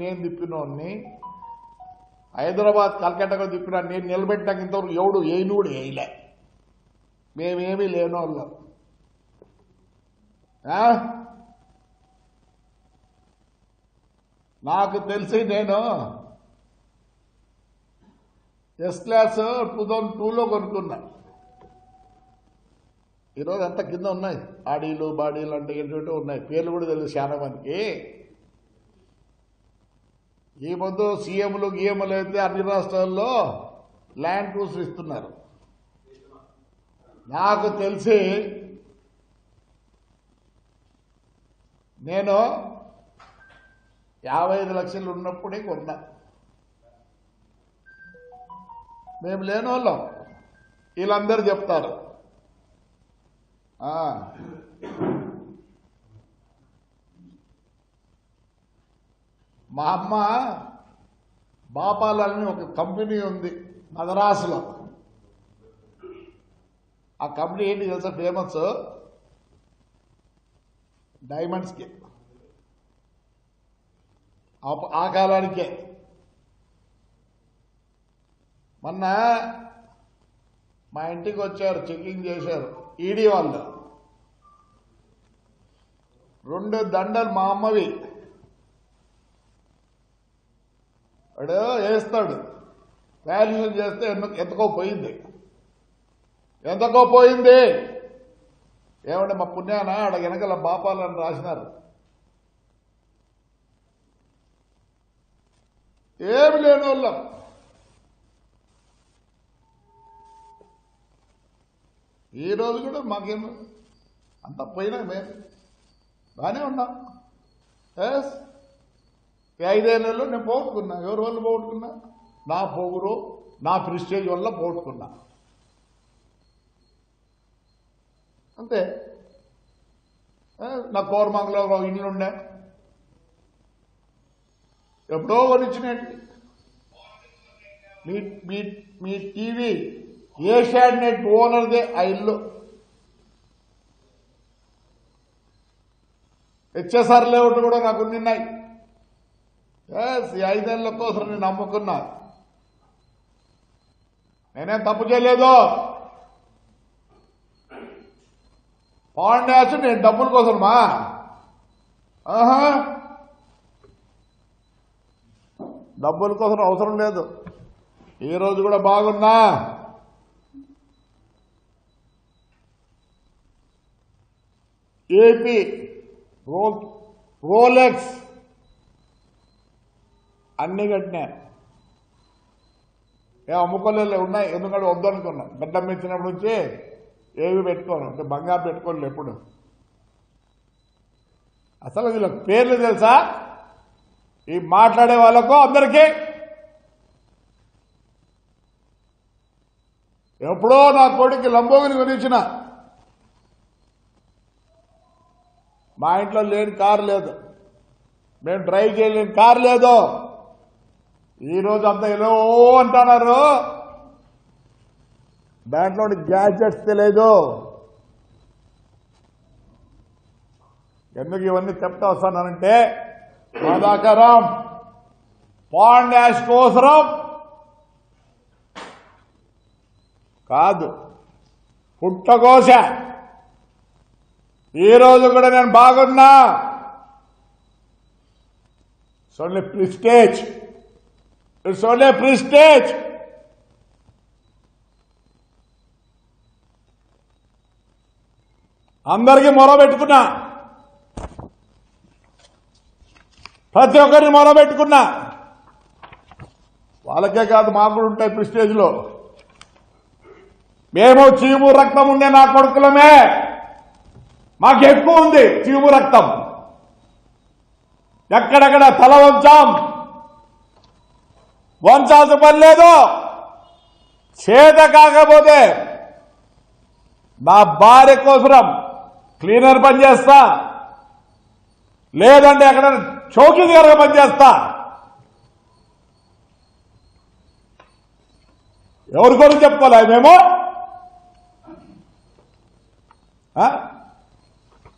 నేను తిప్పినోడిని, హైదరాబాద్ కలకట్టగా తిప్పినా నేను నిలబెట్టాక ఇంతవరకు ఎవడు ఏనుడు వేయలే. మేమేమీ లేనోళ్ళం. నాకు తెలిసి నేను ఎస్ క్లాస్ 2002లో కొనుక్కున్నా. ఈరోజు అంత కింద ఉన్నాయి, ఆడీలు బాడీలు అంటే ఏంటంటే ఉన్నాయి, పేర్లు కూడా తెలుసు చాలా మందికి. ఈ పొద్దు సీఎంలు గీఎంలు అయితే అన్ని రాష్ట్రాల్లో ల్యాండ్ క్రూజర్ ఇస్తున్నారు. నాకు తెలిసి నేను 55 లక్షలు ఉన్నప్పుడే కొన్నా. మేము లేనోళ్ళం, వీళ్ళందరూ చెప్తారు. మా అమ్మ బాపాలని ఒక కంపెనీ ఉంది మద్రాసులో. ఆ కంపెనీ ఏంటి తెలుసా ఫేమస్? డైమండ్స్కి. ఆ కాలానికే. మొన్న మా ఇంటికి వచ్చారు, చెకింగ్ చేశారు ఈడీ వాళ్ళు. 2 దండలు మా అమ్మవి. వాడు వేస్తాడు, వాల్యుయేషన్ చేస్తే ఎంతకో పోయింది. ఏమంటే మా పుణ్యాన ఆడ వెనకల బాపాలని రాసినారు. ఏమి లేని వాళ్ళం. ఈ రోజు కూడా మాకేం అంతా పోయినా మేము బాగానే ఉన్నాం. ఎస్, 5 ఏళ్ళలో నేను పోగొట్టుకున్నా. ఎవరి వల్ల పోగొట్టుకున్నా? నా పొగురు, నా ప్రిస్టేజ్ వల్ల పోగొట్టుకున్నా, అంతే. నా కోరమంగళంలో ఇల్లుండే ఎప్పుడో కొనిచ్చినట్టు. మీ టీవీ ఏషియాడ్ నెట్ ఓనర్దే ఆ ఇల్లు. హెచ్ఎస్ఆర్ లేఅవుట్ కూడా నాకు ఉన్నాయి. ఈ 5 ఏళ్ల కోసం నేను అమ్ముకున్నా. నేనేం తప్పు చేయలేదు. పాండ్యాసు నేను డబ్బుల కోసమా? డబ్బుల కోసం అవసరం లేదు. ఈ రోజు కూడా బాగున్నా. ఏపీ రోలెక్స్ అన్ని కట్టినా. అమ్ముకోలేదు, ఉన్నాయి. ఎందుకంటే వద్దనుకున్నా. గడ్డం ఇచ్చినప్పటి నుంచి ఏవి పెట్టుకోను, అంటే బంగారు పెట్టుకోలేదు ఎప్పుడు. అసలు వీళ్ళకి పేర్లు తెలుసా? ఈ మాట్లాడే వాళ్ళకు అందరికీ ఎప్పుడో నా కొడుకు లంబోగిని కొనిచ్చిన. మా ఇంట్లో లేని కారు లేదు, మేము డ్రైవ్ చేయలేని కారు లేదు. ఈరోజు అంతా ఎలా అంటున్నారు, దాంట్లో గ్యాడ్జెట్స్ తెలియదు. ఎందుకు ఇవన్నీ చెప్తా వస్తానంటే, బాధాకరం. పాండ్యాష్ కోసరం కాదు, పుట్టకోశ. ఈరోజు కూడా నేను బాగున్నా. It's only prestige, it's only prestige. అందరికీ మొరబెట్టుకున్నా, ప్రతి ఒక్కరిని మొరబెట్టుకున్నా. వాళ్ళకే కాదు, మాకు కూడా ఉంటాయి ప్రిస్టేజ్లో. మేము చీము రక్తం ఉండే నా కొడుకులమే, మాకు ఎక్కువ ఉంది చీము రక్తం. ఎక్కడెక్కడ తల వంచాల్సిన పని లేదు. చేత కాకపోతే నా భార్య కోసం క్లీనర్ పని చేస్తా, లేదంటే ఎక్కడ చౌకీదారుగా పనిచేస్తా. ఎవరి గురించి చెప్పుకోలే మేము?